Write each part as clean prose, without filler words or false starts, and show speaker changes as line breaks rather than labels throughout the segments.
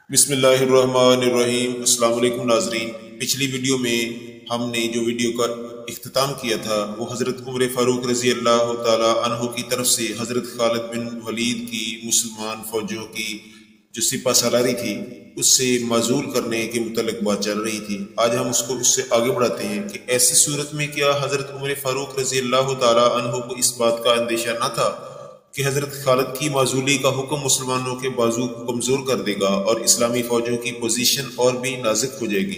بسم اللہ الرحمن الرحیم۔ السلام علیکم ناظرین، پچھلی ویڈیو میں ہم نے جو ویڈیو کا اختتام کیا تھا وہ حضرت عمر فاروق رضی اللہ تعالی عنہ کی طرف سے حضرت خالد بن ولید کی مسلمان فوجوں کی جو سپہ سالاری تھی اس سے معزول کرنے کے متعلق بات چل رہی تھی۔ آج ہم اس سے آگے بڑھاتے ہیں کہ ایسی صورت میں کیا حضرت عمر فاروق رضی اللہ تعالی عنہ کو اس بات کا اندیشہ نہ تھا کہ حضرت خالد کی معزولی کا حکم مسلمانوں کے بازو کو کمزور کر دے گا اور اسلامی فوجوں کی پوزیشن اور بھی نازک ہو جائے گی؟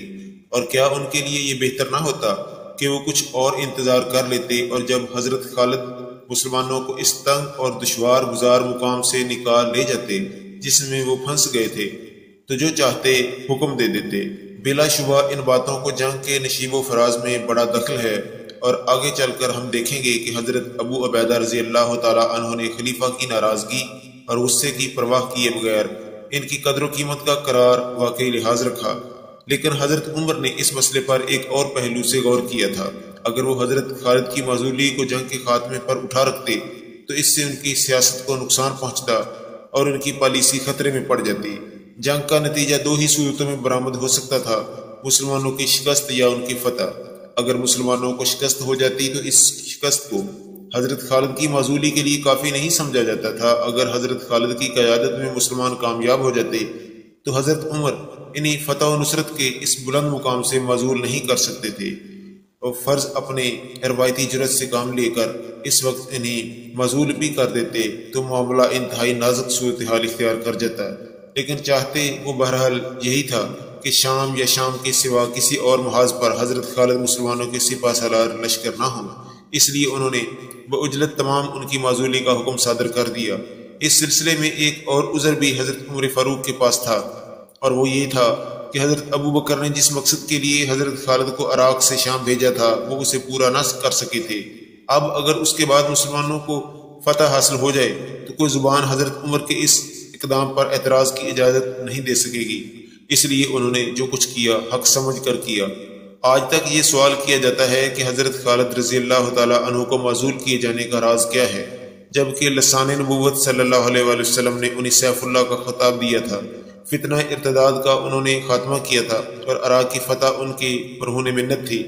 اور کیا ان کے لیے یہ بہتر نہ ہوتا کہ وہ کچھ اور انتظار کر لیتے اور جب حضرت خالد مسلمانوں کو اس تنگ اور دشوار گزار مقام سے نکال لے جاتے جس میں وہ پھنس گئے تھے تو جو چاہتے حکم دے دیتے؟ بلا شبہ ان باتوں کو جنگ کے نشیب و فراز میں بڑا دخل ہے، اور آگے چل کر ہم دیکھیں گے کہ حضرت ابو عبیدہ رضی اللہ تعالی عنہ نے خلیفہ کی ناراضگی اور غصے کی پرواہ کیے بغیر ان کی قدر و قیمت کا قرار واقعی لحاظ رکھا، لیکن حضرت عمر نے اس مسئلے پر ایک اور پہلو سے غور کیا تھا۔ اگر وہ حضرت خالد کی معزولی کو جنگ کے خاتمے پر اٹھا رکھتے تو اس سے ان کی سیاست کو نقصان پہنچتا اور ان کی پالیسی خطرے میں پڑ جاتی۔ جنگ کا نتیجہ دو ہی صورتوں میں برآمد ہو سکتا تھا: مسلمانوں کی شکست یا ان کی فتح۔ اگر مسلمانوں کو شکست ہو جاتی تو اس شکست کو حضرت خالد کی معزولی کے لیے کافی نہیں سمجھا جاتا تھا۔ اگر حضرت خالد کی قیادت میں مسلمان کامیاب ہو جاتے تو حضرت عمر انہیں فتح و نصرت کے اس بلند مقام سے معزول نہیں کر سکتے تھے، اور فرض اپنے روایتی جرأت سے کام لے کر اس وقت انہیں معزول بھی کر دیتے تو معاملہ انتہائی نازک صورتحال اختیار کر جاتا۔ لیکن چاہتے وہ بہرحال یہی تھا کہ شام یا شام کے سوا کسی اور محاذ پر حضرت خالد مسلمانوں کے سپہ سالار لشکر نہ ہوں، اس لیے انہوں نے بعجلت تمام ان کی معزولی کا حکم صادر کر دیا۔ اس سلسلے میں ایک اور عذر بھی حضرت عمر فاروق کے پاس تھا، اور وہ یہ تھا کہ حضرت ابو بکر نے جس مقصد کے لیے حضرت خالد کو عراق سے شام بھیجا تھا وہ اسے پورا نہ کر سکے تھے۔ اب اگر اس کے بعد مسلمانوں کو فتح حاصل ہو جائے تو کوئی زبان حضرت عمر کے اس اقدام پر اعتراض کی اجازت نہیں دے سکے گی، اس لیے انہوں نے جو کچھ کیا حق سمجھ کر کیا۔ آج تک یہ سوال کیا جاتا ہے کہ حضرت خالد رضی اللہ تعالی عنہ کو معزول کیے جانے کا راز کیا ہے، جبکہ لسان نبوت صلی اللہ علیہ وآلہ وسلم نے انہیں سیف اللہ کا خطاب دیا تھا، فتنہ ارتداد کا انہوں نے خاتمہ کیا تھا، اور عراق کی فتح ان کی مرہون منت تھی۔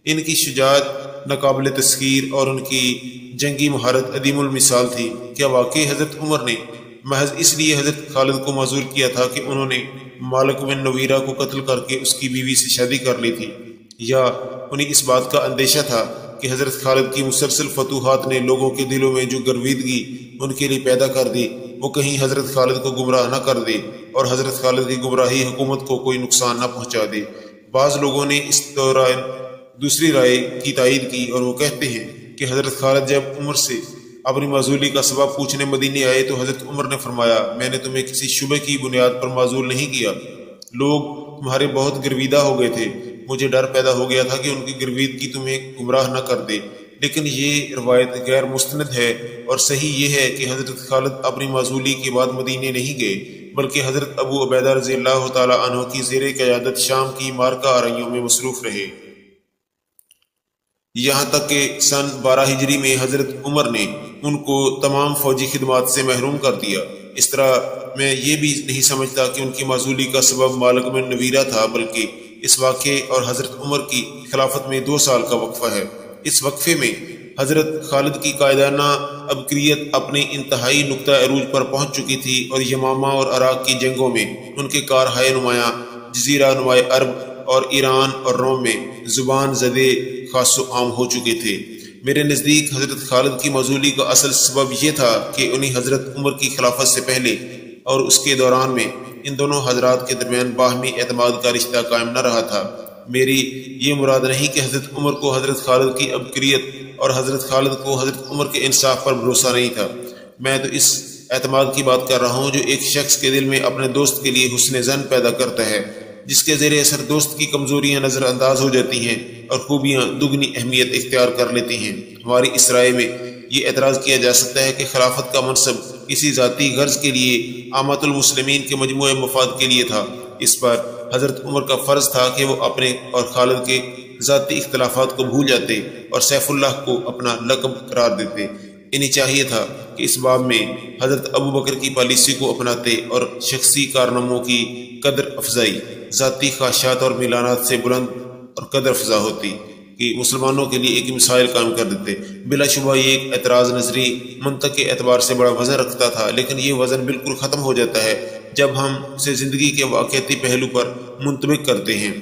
ان کی شجاعت ناقابل تسخیر اور ان کی جنگی مہارت عدیم المثال تھی۔ کیا واقعی حضرت عمر نے محض اس لیے حضرت خالد کو معزول کیا تھا کہ انہوں نے مالک بن نویرہ کو قتل کر کے اس کی بیوی سے شادی کر لی تھی، یا انہیں اس بات کا اندیشہ تھا کہ حضرت خالد کی مسلسل فتوحات نے لوگوں کے دلوں میں جو گرویدگی ان کے لیے پیدا کر دی وہ کہیں حضرت خالد کو گمراہ نہ کر دے اور حضرت خالد کی گمراہی حکومت کو کوئی نقصان نہ پہنچا دے؟ بعض لوگوں نے اس دوران دوسری رائے کی تائید کی، اور وہ کہتے ہیں کہ حضرت خالد جب عمر سے اپنی معزولی کا سبب پوچھنے مدینے آئے تو حضرت عمر نے فرمایا، میں نے تمہیں کسی شبہ کی بنیاد پر معزول نہیں کیا، لوگ تمہارے بہت گرویدہ ہو گئے تھے، مجھے ڈر پیدا ہو گیا تھا کہ ان کی گرویدگی تمہیں گمراہ نہ کر دے۔ لیکن یہ روایت غیر مستند ہے، اور صحیح یہ ہے کہ حضرت خالد اپنی معزولی کے بعد مدینے نہیں گئے بلکہ حضرت ابو عبیدہ رضی اللہ تعالی عنہ کی زیر قیادت شام کی مارکہ آرائیوں میں مصروف رہے، یہاں تک کہ سن 12 ہجری میں حضرت عمر نے ان کو تمام فوجی خدمات سے محروم کر دیا۔ اس طرح میں یہ بھی نہیں سمجھتا کہ ان کی معزولی کا سبب مالک بن نویرہ تھا، بلکہ اس واقعے اور حضرت عمر کی خلافت میں 2 سال کا وقفہ ہے۔ اس وقفے میں حضرت خالد کی قائدانہ عبقریت اپنے انتہائی نقطہ عروج پر پہنچ چکی تھی، اور یمامہ اور عراق کی جنگوں میں ان کے کارہائے نمایاں جزیرہ نمائے عرب اور ایران اور روم میں زبان زدے خاص و عام ہو چکے تھے۔ میرے نزدیک حضرت خالد کی معزولی کا اصل سبب یہ تھا کہ انہیں حضرت عمر کی خلافت سے پہلے اور اس کے دوران میں ان دونوں حضرات کے درمیان باہمی اعتماد کا رشتہ قائم نہ رہا تھا۔ میری یہ مراد نہیں کہ حضرت عمر کو حضرت خالد کی عبقریت اور حضرت خالد کو حضرت عمر کے انصاف پر بھروسہ نہیں تھا، میں تو اس اعتماد کی بات کر رہا ہوں جو ایک شخص کے دل میں اپنے دوست کے لیے حسن ظن پیدا کرتا ہے، جس کے زیر اثر دوست کی کمزوریاں نظر انداز ہو جاتی ہیں اور خوبیاں دگنی اہمیت اختیار کر لیتی ہیں۔ ہماری اس رائے میں یہ اعتراض کیا جا سکتا ہے کہ خلافت کا منصب کسی ذاتی غرض کے لیے عامۃ المسلمین کے مجموعہ مفاد کے لیے تھا۔ اس پر حضرت عمر کا فرض تھا کہ وہ اپنے اور خالد کے ذاتی اختلافات کو بھول جاتے اور سیف اللہ کو اپنا لقب قرار دیتے۔ انہیں چاہیے تھا کہ اس باب میں حضرت ابو بکر کی پالیسی کو اپناتے اور شخصی کارناموں کی قدر افزائی ذاتی خواہشات اور میلانات سے بلند اور قدر افزا ہوتی کہ مسلمانوں کے لیے ایک مسائل قائم کر دیتے۔ بلا شبہ یہ ایک اعتراض نظری منطق کے اعتبار سے بڑا وزن رکھتا تھا، لیکن یہ وزن بالکل ختم ہو جاتا ہے جب ہم اسے زندگی کے واقعاتی پہلو پر منطبق کرتے ہیں۔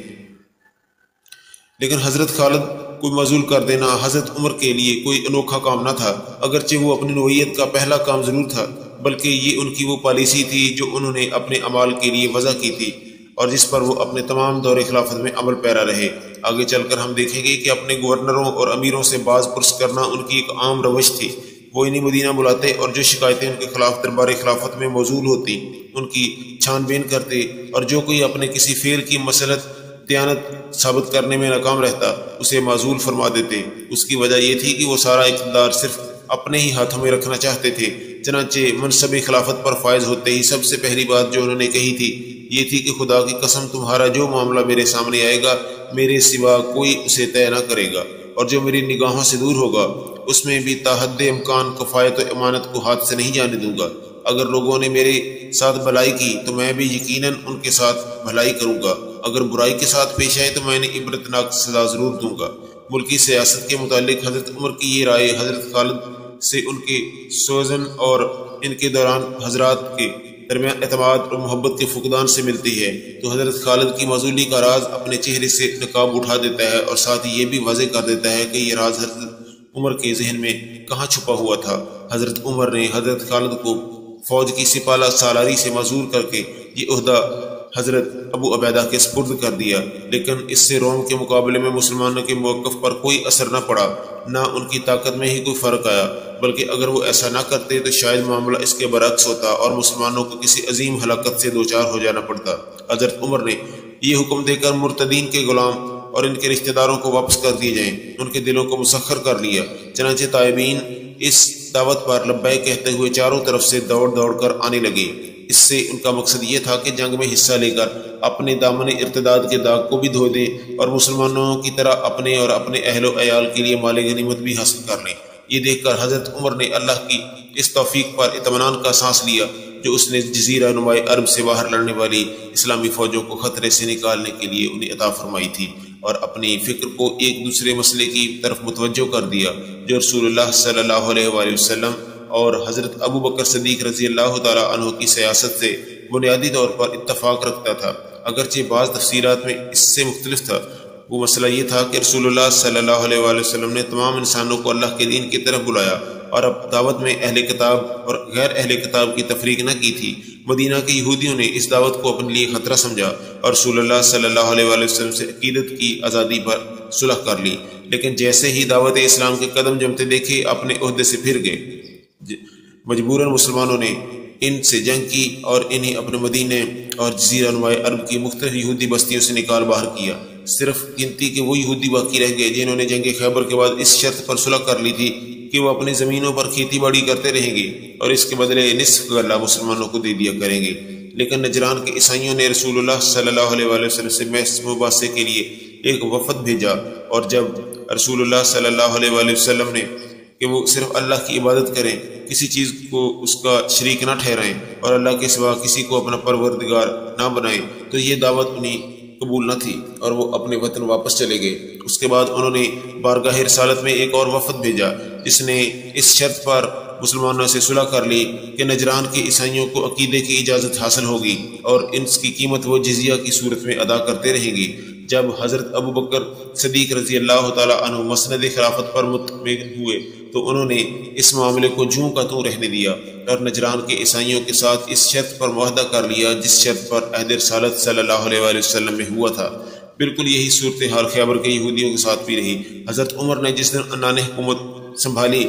لیکن حضرت خالد کو معزول کر دینا حضرت عمر کے لیے کوئی انوکھا کام نہ تھا، اگرچہ وہ اپنی نوعیت کا پہلا کام ضرور تھا، بلکہ یہ ان کی وہ پالیسی تھی جو انہوں نے اپنے اعمال کے لیے وضع کی تھی اور جس پر وہ اپنے تمام دور خلافت میں عمل پیرا رہے۔ آگے چل کر ہم دیکھیں گے کہ اپنے گورنروں اور امیروں سے باز پرس کرنا ان کی ایک عام روش تھی۔ وہ انہیں مدینہ بلاتے اور جو شکایتیں ان کے خلاف دربار خلافت میں موصول ہوتی ان کی چھان بین کرتے، اور جو کوئی اپنے کسی فعل کی مسلط دیانت ثابت کرنے میں ناکام رہتا اسے معزول فرما دیتے۔ اس کی وجہ یہ تھی کہ وہ سارا اقتدار صرف اپنے ہی ہاتھوں میں رکھنا چاہتے تھے۔ چنانچہ منصب خلافت پر فائز ہوتے ہی سب سے پہلی بات جو انہوں نے کہی تھی یہ تھی کہ خدا کی قسم تمہارا جو معاملہ میرے سامنے آئے گا میرے سوا کوئی اسے طے نہ کرے گا، اور جو میری نگاہوں سے دور ہوگا اس میں بھی تاحد امکان کفایت و امانت کو ہاتھ سے نہیں جانے دوں گا۔ اگر لوگوں نے میرے ساتھ بھلائی کی تو میں بھی یقیناً ان کے ساتھ بھلائی کروں گا، اگر برائی کے ساتھ پیش آئے تو میں نے عبرتناک سزا ضرور دوں گا۔ ملکی سیاست کے متعلق حضرت عمر کی یہ رائے حضرت خالد سے ان کے سوزن اور ان کے دوران حضرات کے درمیان اعتماد اور محبت کے فقدان سے ملتی ہے، تو حضرت خالد کی معزولی کا راز اپنے چہرے سے نقاب اٹھا دیتا ہے اور ساتھ ہی یہ بھی واضح کر دیتا ہے کہ یہ راز حضرت عمر کے ذہن میں کہاں چھپا ہوا تھا۔ حضرت عمر نے حضرت خالد کو فوج کی سپالہ سالاری سے معزول کر کے یہ عہدہ حضرت ابو عبیدہ کے سپرد کر دیا، لیکن اس سے روم کے مقابلے میں مسلمانوں کے موقف پر کوئی اثر نہ پڑا، نہ ان کی طاقت میں ہی کوئی فرق آیا، بلکہ اگر وہ ایسا نہ کرتے تو شاید معاملہ اس کے برعکس ہوتا اور مسلمانوں کو کسی عظیم ہلاکت سے دوچار ہو جانا پڑتا۔ حضرت عمر نے یہ حکم دے کر مرتدین کے غلام اور ان کے رشتہ داروں کو واپس کر دیے جائیں، ان کے دلوں کو مسخر کر لیا۔ چنانچہ تائبین اس دعوت پر لبیک کہتے ہوئے چاروں طرف سے دوڑ دوڑ کر آنے لگے۔ اس سے ان کا مقصد یہ تھا کہ جنگ میں حصہ لے کر اپنے دامن ارتداد کے داغ کو بھی دھو دیں اور مسلمانوں کی طرح اپنے اور اپنے اہل و عیال کے لیے مال غنیمت بھی حاصل کر لیں۔ یہ دیکھ کر حضرت عمر نے اللہ کی اس توفیق پر اطمینان کا سانس لیا جو اس نے جزیرہ نماء عرب سے باہر لڑنے والی اسلامی فوجوں کو خطرے سے نکالنے کے لیے انہیں عطا فرمائی تھی، اور اپنی فکر کو ایک دوسرے مسئلے کی طرف متوجہ کر دیا جو رسول اللہ صلی اللہ علیہ وآلہ وسلم اور حضرت ابو بکر صدیق رضی اللہ تعالیٰ عنہ کی سیاست سے بنیادی طور پر اتفاق رکھتا تھا، اگرچہ بعض تفصیلات میں اس سے مختلف تھا۔ وہ مسئلہ یہ تھا کہ رسول اللہ صلی اللہ علیہ وآلہ وسلم نے تمام انسانوں کو اللہ کے دین کی طرف بلایا اور اب دعوت میں اہل کتاب اور غیر اہل کتاب کی تفریق نہ کی تھی۔ مدینہ کے یہودیوں نے اس دعوت کو اپنے لیے خطرہ سمجھا اور رسول اللہ صلی اللہ علیہ وآلہ وسلم سے عقیدت کی آزادی پر صلح کر لی، لیکن جیسے ہی دعوت اسلام کے قدم جمتے دیکھے اپنے عہدے سے پھر گئے۔ مجبوراً مسلمانوں نے ان سے جنگ کی اور انہیں اپنے مدینے اور جزیرہ نماء عرب کی مختلف یہودی بستیوں سے نکال باہر کیا۔ صرف گنتی کے وہ یہودی باقی رہ گئے جنہوں نے جنگ خیبر کے بعد اس شرط پر صلح کر لی تھی کہ وہ اپنی زمینوں پر کھیتی باڑی کرتے رہیں گے اور اس کے بدلے نصف غلہ مسلمانوں کو دے دیا کریں گے۔ لیکن نجران کے عیسائیوں نے رسول اللہ صلی اللہ علیہ وآلہ وسلم سے محض مباحثے کے لیے ایک وفد بھیجا، اور جب رسول اللہ صلی اللہ علیہ وآلہ وسلم نے کہ وہ صرف اللہ کی عبادت کریں، کسی چیز کو اس کا شریک نہ ٹھہرائیں اور اللہ کے سوا کسی کو اپنا پروردگار نہ بنائیں، تو یہ دعوت انہیں قبول نہ تھی اور وہ اپنے وطن واپس چلے گئے۔ اس کے بعد انہوں نے بارگاہ رسالت میں ایک اور وفد بھیجا جس نے اس شرط پر مسلمانوں سے صلح کر لی کہ نجران کے عیسائیوں کو عقیدے کی اجازت حاصل ہوگی اور اس کی قیمت وہ جزیہ کی صورت میں ادا کرتے رہیں گے۔ جب حضرت ابو بکر صدیق رضی اللہ تعالیٰ عنہ مسند خلافت پر مطمئن ہوئے تو انہوں نے اس معاملے کو جوں کا توں رہنے دیا اور نجران کے عیسائیوں کے ساتھ اس شرط پر معاہدہ کر لیا جس شرط پر عہد رسالت صلی اللہ علیہ وآلہ وسلم میں ہوا تھا۔ بالکل یہی صورتحال خیبر کے یہودیوں کے ساتھ بھی رہی۔ حضرت عمر نے جس دن انان حکومت سنبھالی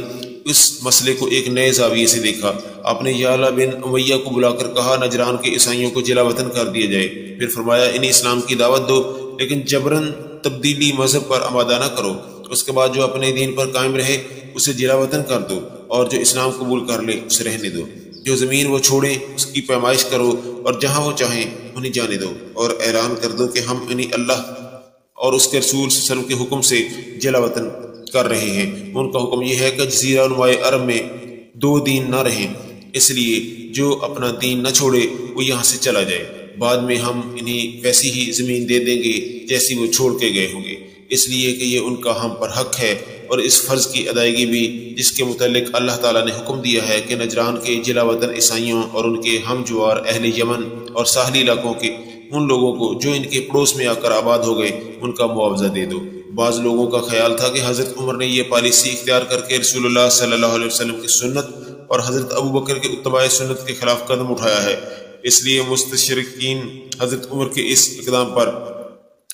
اس مسئلے کو ایک نئے زاویے سے دیکھا۔ آپ نے یعلا بن امیہ کو بلا کر کہا نجران کے عیسائیوں کو جلا وطن کر دیا جائے، پھر فرمایا انہیں اسلام کی دعوت دو لیکن جبراً تبدیلی مذہب پر آمادہ نہ کرو، اس کے بعد جو اپنے دین پر قائم رہے اسے جلا وطن کر دو اور جو اسلام قبول کر لے اسے رہنے دو، جو زمین وہ چھوڑیں اس کی پیمائش کرو اور جہاں وہ چاہیں انہیں جانے دو، اور اعلان کر دو کہ ہم انہیں اللہ اور اس کے رسول صلی اللہ علیہ وسلم کے حکم سے جلا وطن کر رہے ہیں۔ ان کا حکم یہ ہے کہ جزیرہ نماء عرب میں دو دین نہ رہیں، اس لیے جو اپنا دین نہ چھوڑے وہ یہاں سے چلا جائے، بعد میں ہم انہیں ویسی ہی زمین دے دیں گے جیسی وہ چھوڑ کے گئے ہوں گے، اس لیے کہ یہ ان کا ہم پر حق ہے، اور اس فرض کی ادائیگی بھی جس کے متعلق اللہ تعالیٰ نے حکم دیا ہے کہ نجران کے جلا وطن عیسائیوں اور ان کے ہم جوار اہل یمن اور ساحلی علاقوں کے ان لوگوں کو جو ان کے پڑوس میں آ کر آباد ہو گئے ان کا معاوضہ دے دو۔ بعض لوگوں کا خیال تھا کہ حضرت عمر نے یہ پالیسی اختیار کر کے رسول اللہ صلی اللہ علیہ وسلم کی سنت اور حضرت ابو بکر کے اتباع سنت کے خلاف قدم اٹھایا ہے، اس لیے مستشرقین حضرت عمر کے اس اقدام پر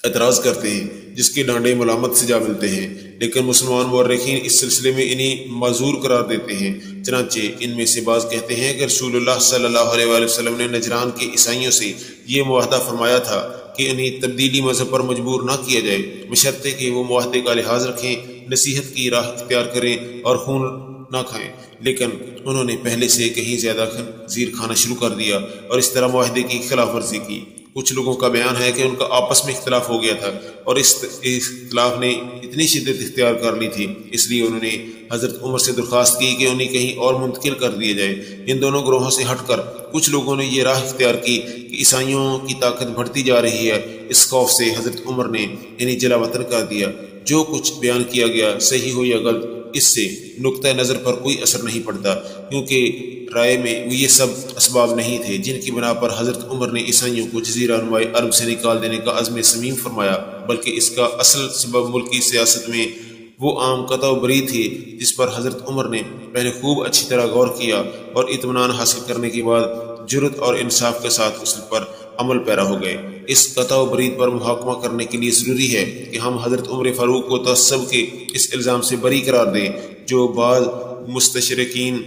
اعتراض کرتے ہیں جس کے ڈانڈے ملامت سے جا ملتے ہیں، لیکن مسلمان مورخین اس سلسلے میں انہیں معذور قرار دیتے ہیں۔ چنانچہ ان میں سے بعض کہتے ہیں کہ رسول اللہ صلی اللہ علیہ وآلہ وسلم نے نجران کے عیسائیوں سے یہ معاہدہ فرمایا تھا کہ انہیں تبدیلی مذہب پر مجبور نہ کیا جائے، بشرطے کہ وہ معاہدے کا لحاظ رکھیں، نصیحت کی راہ اختیار کریں اور خون نہ کھائیں، لیکن انہوں نے پہلے سے کہیں زیادہ خنزیر کھانا شروع کر دیا اور اس طرح معاہدے کی خلاف ورزی کی۔ کچھ لوگوں کا بیان ہے کہ ان کا آپس میں اختلاف ہو گیا تھا اور اس اختلاف نے اتنی شدت اختیار کر لی تھی، اس لیے انہوں نے حضرت عمر سے درخواست کی کہ انہیں کہیں اور منتقل کر دیا جائے۔ ان دونوں گروہوں سے ہٹ کر کچھ لوگوں نے یہ راہ اختیار کی کہ عیسائیوں کی طاقت بڑھتی جا رہی ہے، اس خوف سے حضرت عمر نے انہیں جلا وطن کر دیا۔ جو کچھ بیان کیا گیا صحیح ہو یا غلط، اس سے نقطہ نظر پر کوئی اثر نہیں پڑتا، کیونکہ رائے میں وہ یہ سب اسباب نہیں تھے جن کی بنا پر حضرت عمر نے عیسائیوں کو جزیرہ نمائی عرب سے نکال دینے کا عزم صمیم فرمایا، بلکہ اس کا اصل سبب ملکی سیاست میں وہ عام قطع و بری تھی جس پر حضرت عمر نے پہلے خوب اچھی طرح غور کیا اور اطمینان حاصل کرنے کے بعد جرت اور انصاف کے ساتھ اس پر عمل پیرا ہو گئے۔ اس قطع و برید پر محاکمہ کرنے کے لیے ضروری ہے کہ ہم حضرت عمر فاروق کو تعصب کے اس الزام سے بری قرار دیں جو بعض مستشرقین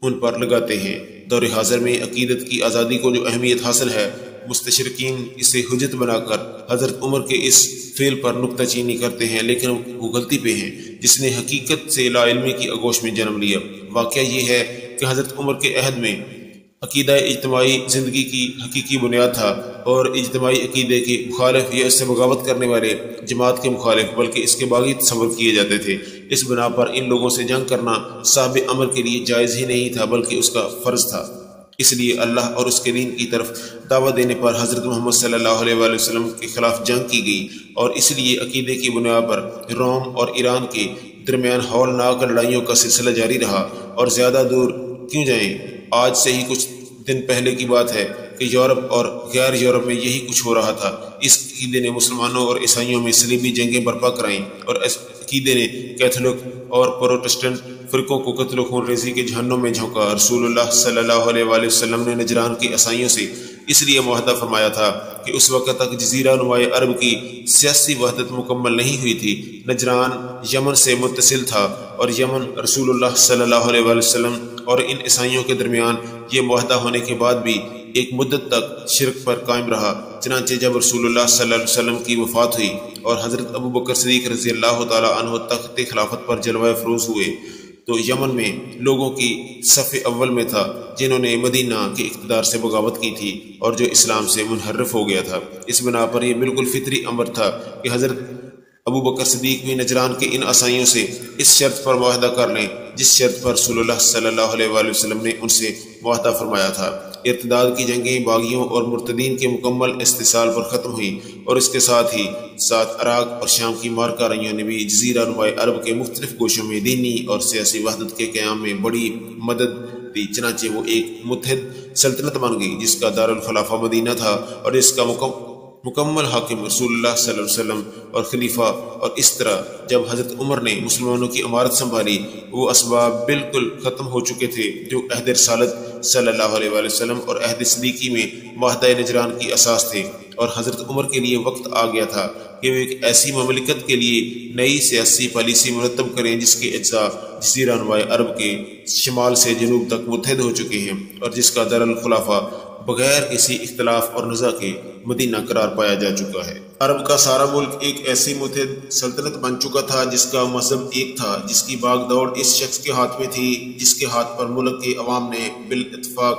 ان پر لگاتے ہیں۔ دور حاضر میں عقیدت کی آزادی کو جو اہمیت حاصل ہے، مستشرقین اسے حجت بنا کر حضرت عمر کے اس فعل پر نکتہ چینی کرتے ہیں، لیکن وہ غلطی پہ ہیں جس نے حقیقت سے لا علمی کی آغوش میں جنم لیا۔ واقعہ یہ ہے کہ حضرت عمر کے عہد میں عقیدہ اجتماعی زندگی کی حقیقی بنیاد تھا، اور اجتماعی عقیدے کے مخالف یا اس سے بغاوت کرنے والے جماعت کے مخالف بلکہ اس کے باغی تصور کیے جاتے تھے۔ اس بنا پر ان لوگوں سے جنگ کرنا صاحب عمر کے لیے جائز ہی نہیں تھا بلکہ اس کا فرض تھا۔ اس لیے اللہ اور اس کے دین کی طرف دعوت دینے پر حضرت محمد صلی اللہ علیہ وآلہ وسلم کے خلاف جنگ کی گئی، اور اس لیے عقیدے کی بنیاد پر روم اور ایران کے درمیان ہولناک لڑائیوں کا سلسلہ جاری رہا۔ اور زیادہ دور کیوں جائیں، آج سے ہی کچھ دن پہلے کی بات ہے کہ یورپ اور غیر یورپ میں یہی کچھ ہو رہا تھا۔ اس عقیدے نے مسلمانوں اور عیسائیوں میں صلیبی جنگیں برپا کرائیں، اور اس عقیدے نے کیتھولک اور پروٹسٹنٹ فرقوں کو قتل و خون ریزی کے جہنم میں جھونکا۔ رسول اللہ صلی اللہ علیہ وآلہ وسلم نے نجران کے عیسائیوں سے اس لیے معاہدہ فرمایا تھا کہ اس وقت تک جزیرہ نمائی عرب کی سیاسی وحدت مکمل نہیں ہوئی تھی۔ نجران یمن سے متصل تھا، اور یمن رسول اللہ صلی اللہ علیہ وآلہ وسلم اور ان عیسائیوں کے درمیان یہ معاہدہ ہونے کے بعد بھی ایک مدت تک شرک پر قائم رہا۔ چنانچہ جب رسول اللہ صلی اللہ علیہ وسلم کی وفات ہوئی اور حضرت ابو بکر صدیق رضی اللہ تعالیٰ عنہ تخت خلافت پر جلوہ افروز ہوئے تو یمن میں لوگوں کی صف اول میں تھا جنہوں نے مدینہ کے اقتدار سے بغاوت کی تھی اور جو اسلام سے منحرف ہو گیا تھا۔ اس بنا پر یہ بالکل فطری امر تھا کہ حضرت ابو بکر صدیق بھی نجران کے ان عیسائیوں سے اس شرط پر معاہدہ کر لیں جس شرط پر رسول اللہ صلی اللہ علیہ وآلہ وسلم نے ان سے معاہدہ فرمایا تھا۔ ارتداد کی جنگیں باغیوں اور مرتدین کے مکمل استحصال پر ختم ہوئیں، اور اس کے ساتھ ہی ساتھ عراق اور شام کی مارکاریوں نے بھی جزیرہ نمائی عرب کے مختلف گوشوں میں دینی اور سیاسی وحدت کے قیام میں بڑی مدد دی۔ چنانچہ وہ ایک متحد سلطنت بن گئی جس کا دارالخلافہ مدینہ تھا، اور جس کا مکمل حاکم رسول اللہ صلی اللہ علیہ وسلم اور خلیفہ۔ اور اس طرح جب حضرت عمر نے مسلمانوں کی امارت سنبھالی، وہ اسباب بالکل ختم ہو چکے تھے جو عہد رسالت صلی اللہ علیہ وآلہ وسلم اور عہد صدیقی میں معاہدہ نجران کی اساس تھے، اور حضرت عمر کے لیے وقت آ گیا تھا کہ وہ ایک ایسی مملکت کے لیے نئی سیاسی پالیسی مرتب کریں جس کے اجزاء جزیرہ نمائی عرب کے شمال سے جنوب تک متحد ہو چکے ہیں، اور جس کا دارالخلافہ بغیر کسی اختلاف اور نزاع کے مدینہ قرار پایا جا چکا ہے۔ عرب کا سارا ملک ایک ایسی متحد سلطنت بن چکا تھا جس کا مذہب ایک تھا، جس کی باغ دوڑ اس شخص کے ہاتھ میں تھی جس کے ہاتھ پر ملک کے عوام نے بالاتفاق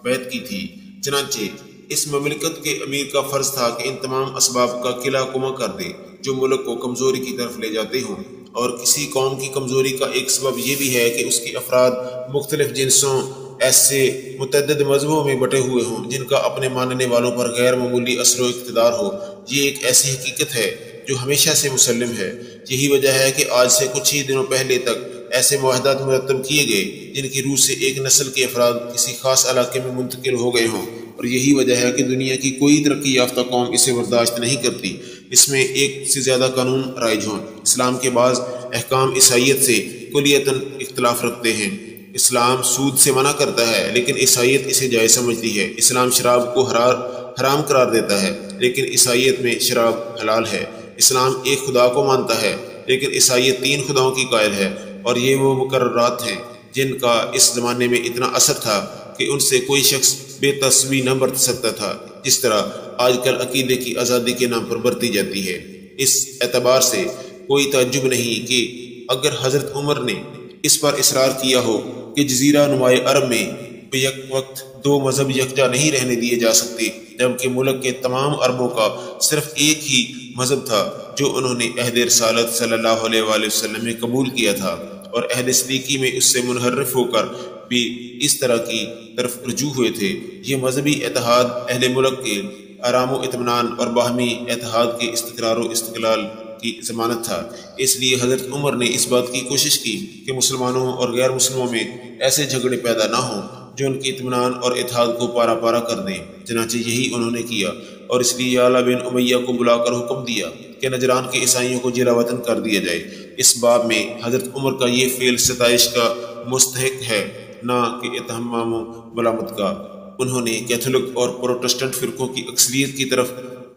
بیعت کی تھی۔ چنانچہ اس مملکت کے امیر کا فرض تھا کہ ان تمام اسباب کا قلعہ کما کر دے جو ملک کو کمزوری کی طرف لے جاتے ہوں، اور کسی قوم کی کمزوری کا ایک سبب یہ بھی ہے کہ اس کے افراد مختلف جنسوں ایسے متعدد مذہبوں میں بٹے ہوئے ہوں جن کا اپنے ماننے والوں پر غیر معمولی اثر و اقتدار ہو۔ یہ ایک ایسی حقیقت ہے جو ہمیشہ سے مسلم ہے۔ یہی وجہ ہے کہ آج سے کچھ ہی دنوں پہلے تک ایسے معاہدات مرتب کیے گئے جن کی روح سے ایک نسل کے افراد کسی خاص علاقے میں منتقل ہو گئے ہوں، اور یہی وجہ ہے کہ دنیا کی کوئی ترقی یافتہ قوم اسے برداشت نہیں کرتی اس میں ایک سے زیادہ قانون رائج ہوں۔ اسلام کے بعض احکام عیسائیت سے کلیتاً اختلاف رکھتے ہیں۔ اسلام سود سے منع کرتا ہے لیکن عیسائیت اسے جائز سمجھتی ہے۔ اسلام شراب کو حرام قرار دیتا ہے لیکن عیسائیت میں شراب حلال ہے۔ اسلام ایک خدا کو مانتا ہے لیکن عیسائیت 3 خداؤں کی قائل ہے، اور یہ وہ مقررات ہیں جن کا اس زمانے میں اتنا اثر تھا کہ ان سے کوئی شخص بے تسوی نہ برت سکتا تھا، جس طرح آج کل عقیدے کی آزادی کے نام پر برتی جاتی ہے۔ اس اعتبار سے کوئی تعجب نہیں کہ اگر حضرت عمر نے اس پر اصرار کیا ہو کہ جزیرہ نمائے عرب میں بیک وقت 2 مذہب یکجا نہیں رہنے دیے جا سکتے، جبکہ ملک کے تمام عربوں کا صرف ایک ہی مذہب تھا جو انہوں نے عہد رسالت صلی اللہ علیہ وآلہ وسلم میں قبول کیا تھا، اور عہد صدیقی میں اس سے منحرف ہو کر بھی اس طرح کی طرف رجوع ہوئے تھے۔ یہ مذہبی اتحاد اہل ملک کے آرام و اطمینان اور باہمی اتحاد کے استقرار و استقلال کی ضمانت تھا۔ اس لیے حضرت عمر نے اس بات کی کوشش کی کہ مسلمانوں اور غیر مسلموں میں ایسے جھگڑے پیدا نہ ہوں جو ان کے اطمینان اور اتحاد کو پارا پارا کر دیں۔ چنانچہ یہی انہوں نے کیا، اور اس لیے یعلا بن امیہ کو بلا کر حکم دیا کہ نجران کے عیسائیوں کو جلا وطن کر دیا جائے۔ اس باب میں حضرت عمر کا یہ فعل ستائش کا مستحق ہے، نہ کہ اتہام و ملامت کا۔ انہوں نے کیتھولک اور پروٹسٹنٹ فرقوں کی اکثریت کی طرف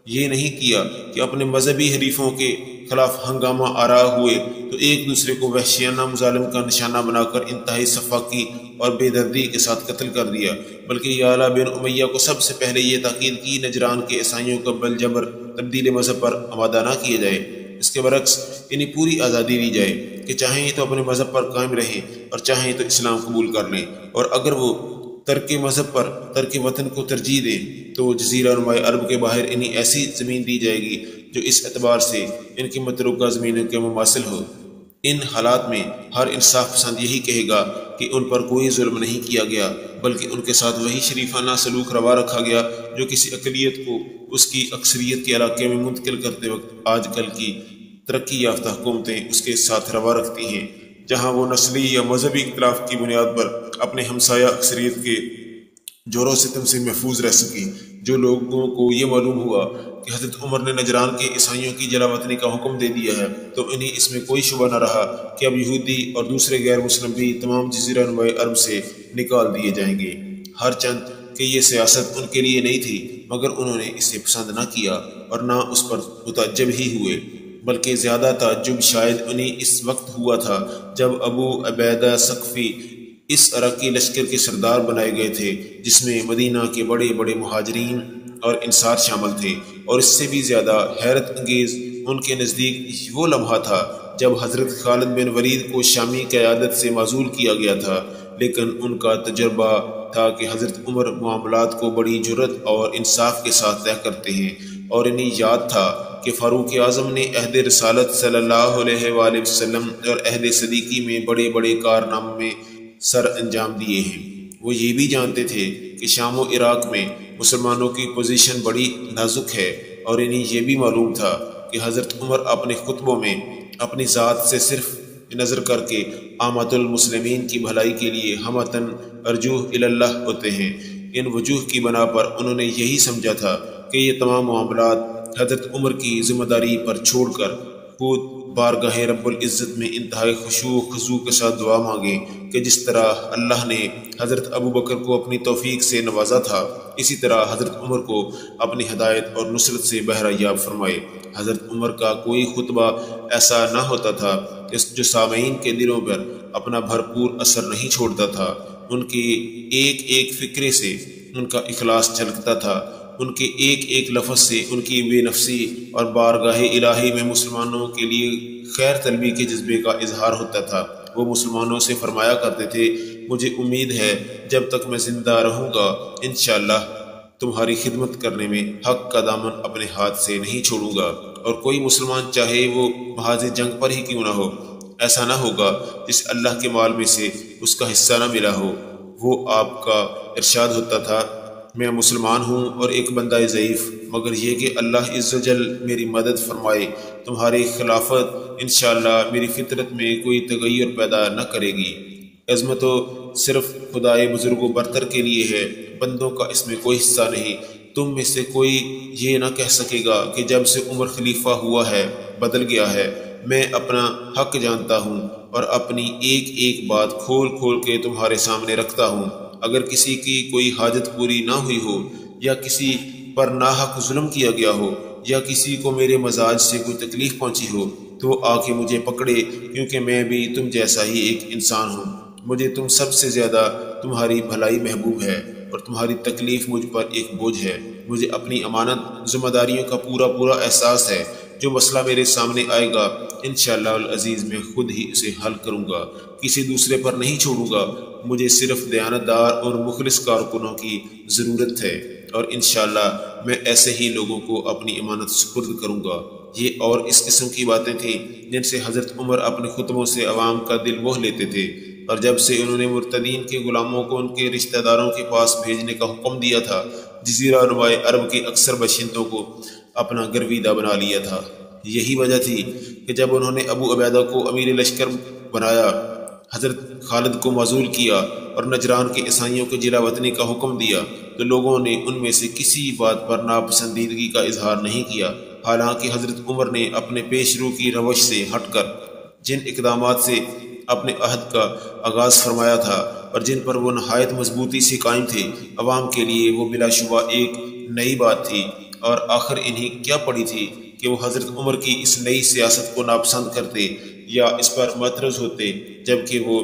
یہ نہیں کیا کہ اپنے مذہبی حریفوں کے خلاف ہنگامہ آرا ہوئے تو ایک دوسرے کو وحشیانہ مظالم کا نشانہ بنا کر انتہائی سفاکی اور بے دردی کے ساتھ قتل کر دیا، بلکہ یعلا بن امیہ کو سب سے پہلے یہ تاکید کی نجران کے عیسائیوں کو بالجبر تبدیل مذہب پر آمادہ نہ کیے جائے، اس کے برعکس انہیں پوری آزادی دی جائے کہ چاہیں تو اپنے مذہب پر قائم رہیں اور چاہیں تو اسلام قبول کر لیں، اور اگر وہ ترک مذہب پر ترک وطن کو ترجیح دیں تو جزیرہ نمائے عرب کے باہر انہیں ایسی زمین دی جائے گی جو اس اعتبار سے ان کی متروکہ زمینوں کے مماثل ہو۔ ان حالات میں ہر انصاف پسند یہی کہے گا کہ ان پر کوئی ظلم نہیں کیا گیا، بلکہ ان کے ساتھ وہی شریفانہ سلوک روا رکھا گیا جو کسی اقلیت کو اس کی اکثریت کے علاقے میں منتقل کرتے وقت آج کل کی ترقی یافتہ حکومتیں اس کے ساتھ روا رکھتی ہیں، جہاں وہ نسلی یا مذہبی اختلاف کی بنیاد پر اپنے ہمسایہ اکثریت کے جور و ستم سے محفوظ رہ سکیں۔ جو لوگوں کو یہ معلوم ہوا کہ حضرت عمر نے نجران کے عیسائیوں کی جلا وطنی کا حکم دے دیا ہے تو انہیں اس میں کوئی شبہ نہ رہا کہ اب یہودی اور دوسرے غیر مسلم بھی تمام جزیرہ نمائے عرب سے نکال دیے جائیں گے، ہر چند کہ یہ سیاست ان کے لیے نہیں تھی، مگر انہوں نے اسے پسند نہ کیا اور نہ اس پر متعجب ہی ہوئے، بلکہ زیادہ تعجب شاید انہیں اس وقت ہوا تھا جب ابو عبیدہ ثقفی اس عراقی لشکر کے سردار بنائے گئے تھے جس میں مدینہ کے بڑے بڑے مہاجرین اور انصار شامل تھے، اور اس سے بھی زیادہ حیرت انگیز ان کے نزدیک وہ لمحہ تھا جب حضرت خالد بن ولید کو شامی قیادت سے معزول کیا گیا تھا، لیکن ان کا تجربہ تھا کہ حضرت عمر معاملات کو بڑی جرت اور انصاف کے ساتھ طے کرتے ہیں، اور انہیں یاد تھا کہ فاروق اعظم نے عہد رسالت صلی اللہ علیہ وآلہ وسلم اور عہد صدیقی میں بڑے بڑے کارنامے سر انجام دیے ہیں۔ وہ یہ بھی جانتے تھے کہ شام و عراق میں مسلمانوں کی پوزیشن بڑی نازک ہے، اور انہیں یہ بھی معلوم تھا کہ حضرت عمر اپنے خطبوں میں اپنی ذات سے صرف نظر کر کے عامۃ المسلمین کی بھلائی کے لیے ہمتاً ارجو الی اللہ ہوتے ہیں۔ ان وجوہ کی بنا پر انہوں نے یہی سمجھا تھا کہ یہ تمام معاملات حضرت عمر کی ذمہ داری پر چھوڑ کر خود بارگاہ رب العزت میں انتہائی خشوع و خضوع کے ساتھ دعا مانگیں کہ جس طرح اللہ نے حضرت ابو بکر کو اپنی توفیق سے نوازا تھا، اسی طرح حضرت عمر کو اپنی ہدایت اور نصرت سے بہرہ یاب فرمائے۔ حضرت عمر کا کوئی خطبہ ایسا نہ ہوتا تھا جو سامعین کے دلوں پر اپنا بھرپور اثر نہیں چھوڑتا تھا۔ ان کے ایک ایک فکرے سے ان کا اخلاص جھلکتا تھا، ان کے ایک ایک لفظ سے ان کی بے نفسی اور بارگاہ الہی میں مسلمانوں کے لیے خیر طلبی کے جذبے کا اظہار ہوتا تھا۔ وہ مسلمانوں سے فرمایا کرتے تھے، مجھے امید ہے جب تک میں زندہ رہوں گا انشاءاللہ تمہاری خدمت کرنے میں حق کا دامن اپنے ہاتھ سے نہیں چھوڑوں گا، اور کوئی مسلمان چاہے وہ محاذ جنگ پر ہی کیوں نہ ہو ایسا نہ ہوگا جس اللہ کے مال میں سے اس کا حصہ نہ ملا ہو۔ وہ آپ کا ارشاد ہوتا تھا، میں مسلمان ہوں اور ایک بندہ ضعیف، مگر یہ کہ اللہ عز و جل میری مدد فرمائے، تمہاری خلافت انشاءاللہ میری فطرت میں کوئی تغیر پیدا نہ کرے گی۔ عظمت تو صرف خدائے بزرگ و برتر کے لیے ہے، بندوں کا اس میں کوئی حصہ نہیں۔ تم میں سے کوئی یہ نہ کہہ سکے گا کہ جب سے عمر خلیفہ ہوا ہے بدل گیا ہے۔ میں اپنا حق جانتا ہوں اور اپنی ایک ایک بات کھول کھول کے تمہارے سامنے رکھتا ہوں۔ اگر کسی کی کوئی حاجت پوری نہ ہوئی ہو، یا کسی پر ناحق ظلم کیا گیا ہو، یا کسی کو میرے مزاج سے کوئی تکلیف پہنچی ہو، تو وہ آ کے مجھے پکڑے، کیونکہ میں بھی تم جیسا ہی ایک انسان ہوں۔ مجھے تم سب سے زیادہ تمہاری بھلائی محبوب ہے اور تمہاری تکلیف مجھ پر ایک بوجھ ہے۔ مجھے اپنی امانت ذمہ داریوں کا پورا احساس ہے۔ جو مسئلہ میرے سامنے آئے گا انشاءاللہ العزیز میں خود ہی اسے حل کروں گا، کسی دوسرے پر نہیں چھوڑوں گا۔ مجھے صرف دیانتدار اور مخلص کارکنوں کی ضرورت ہے، اور انشاءاللہ میں ایسے ہی لوگوں کو اپنی امانت سپرد کروں گا۔ یہ اور اس قسم کی باتیں تھیں جن سے حضرت عمر اپنے خطبوں سے عوام کا دل موہ لیتے تھے، اور جب سے انہوں نے مرتدین کے غلاموں کو ان کے رشتہ داروں کے پاس بھیجنے کا حکم دیا تھا، جزیرہ نمائے عرب کے اکثر باشندوں کو اپنا گرویدہ بنا لیا تھا۔ یہی وجہ تھی کہ جب انہوں نے ابو عبیدہ کو امیر لشکر بنایا، حضرت خالد کو معزول کیا اور نجران کے عیسائیوں کو جلا وطنی کا حکم دیا، تو لوگوں نے ان میں سے کسی بات پر ناپسندیدگی کا اظہار نہیں کیا، حالانکہ حضرت عمر نے اپنے پیش رو کی روش سے ہٹ کر جن اقدامات سے اپنے عہد کا آغاز فرمایا تھا اور جن پر وہ نہایت مضبوطی سے قائم تھے، عوام کے لیے وہ بلا شبہ ایک نئی بات تھی۔ اور آخر انہیں کیا پڑی تھی کہ وہ حضرت عمر کی اس نئی سیاست کو ناپسند کرتے یا اس پر معترض ہوتے، جبکہ وہ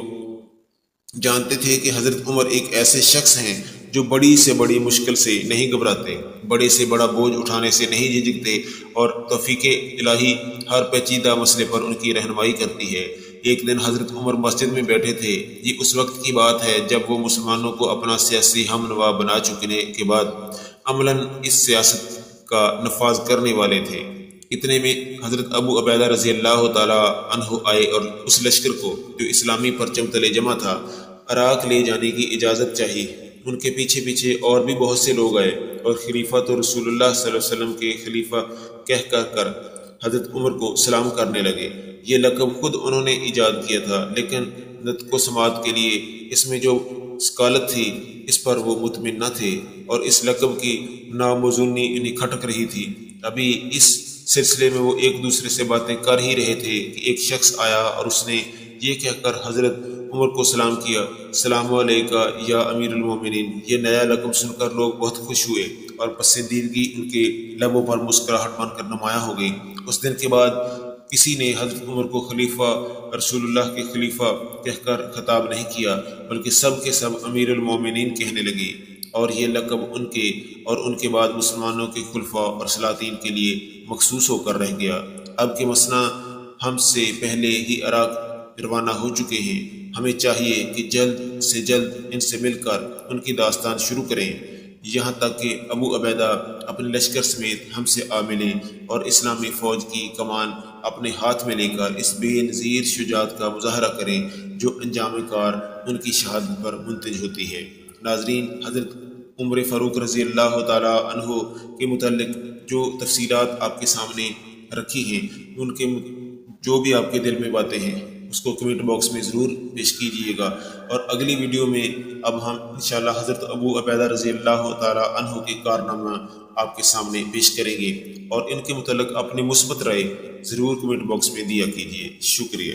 جانتے تھے کہ حضرت عمر ایک ایسے شخص ہیں جو بڑی سے بڑی مشکل سے نہیں گھبراتے، بڑے سے بڑا بوجھ اٹھانے سے نہیں جھجکتے، اور توفیق الہی ہر پیچیدہ مسئلے پر ان کی رہنمائی کرتی ہے۔ ایک دن حضرت عمر مسجد میں بیٹھے تھے۔ یہ اس وقت کی بات ہے جب وہ مسلمانوں کو اپنا سیاسی ہم نوا بنا چکنے کے بعد عملاً اس سیاست کا نفاذ کرنے والے تھے۔ اتنے میں حضرت ابو عبیدہ رضی اللہ تعالیٰ عنہ آئے اور اس لشکر کو جو اسلامی پرچم تلے جمع تھا عراق لے جانے کی اجازت چاہی۔ ان کے پیچھے پیچھے اور بھی بہت سے لوگ آئے اور خلیفہ تو رسول اللہ صلی اللہ علیہ وسلم کے خلیفہ کہہ کر حضرت عمر کو سلام کرنے لگے۔ یہ لقب خود انہوں نے ایجاد کیا تھا، لیکن نطق و سماعت کے لیے اس میں جو ثقالت تھی اس پر وہ مطمئن نہ تھے، اور اس لقب کی ناموزونی انہیں کھٹک رہی تھی۔ ابھی اس سلسلے میں وہ ایک دوسرے سے باتیں کر ہی رہے تھے کہ ایک شخص آیا اور اس نے یہ کہہ کر حضرت عمر کو سلام کیا، السلام علیکہ یا امیر المومنین۔ یہ نیا لقب سن کر لوگ بہت خوش ہوئے اور پسندیدگی ان کے لبوں پر مسکراہٹ بن کر نمایاں ہو گئی۔ اس دن کے بعد کسی نے حضرت عمر کو خلیفہ رسول اللہ کے خلیفہ کہہ کر خطاب نہیں کیا، بلکہ سب کے سب امیر المومنین کہنے لگے، اور یہ لقب ان کے اور ان کے بعد مسلمانوں کے خلفاء اور سلاطین کے لیے مخصوص ہو کر رہ گیا۔ اب کے مسئلہ ہم سے پہلے ہی عراق روانہ ہو چکے ہیں، ہمیں چاہیے کہ جلد سے جلد ان سے مل کر ان کی داستان شروع کریں، یہاں تک کہ ابو عبیدہ اپنے لشکر سمیت ہم سے آ ملیں اور اسلامی فوج کی کمان اپنے ہاتھ میں لے کر اس بے نظیر شجاعت کا مظاہرہ کریں جو انجام کار ان کی شہادت پر منتج ہوتی ہے۔ ناظرین، حضرت عمر فاروق رضی اللہ تعالیٰ عنہ کے متعلق جو تفصیلات آپ کے سامنے رکھی ہیں، ان کے جو بھی آپ کے دل میں باتیں ہیں اس کو کمنٹ باکس میں ضرور پیش کیجیے گا، اور اگلی ویڈیو میں اب ہم انشاءاللہ حضرت ابو عبیدہ رضی اللہ تعالیٰ عنہ کے کارنامہ آپ کے سامنے پیش کریں گے، اور ان کے متعلق اپنی مثبت رائے ضرور کمنٹ باکس میں دیا کیجیے۔ شکریہ۔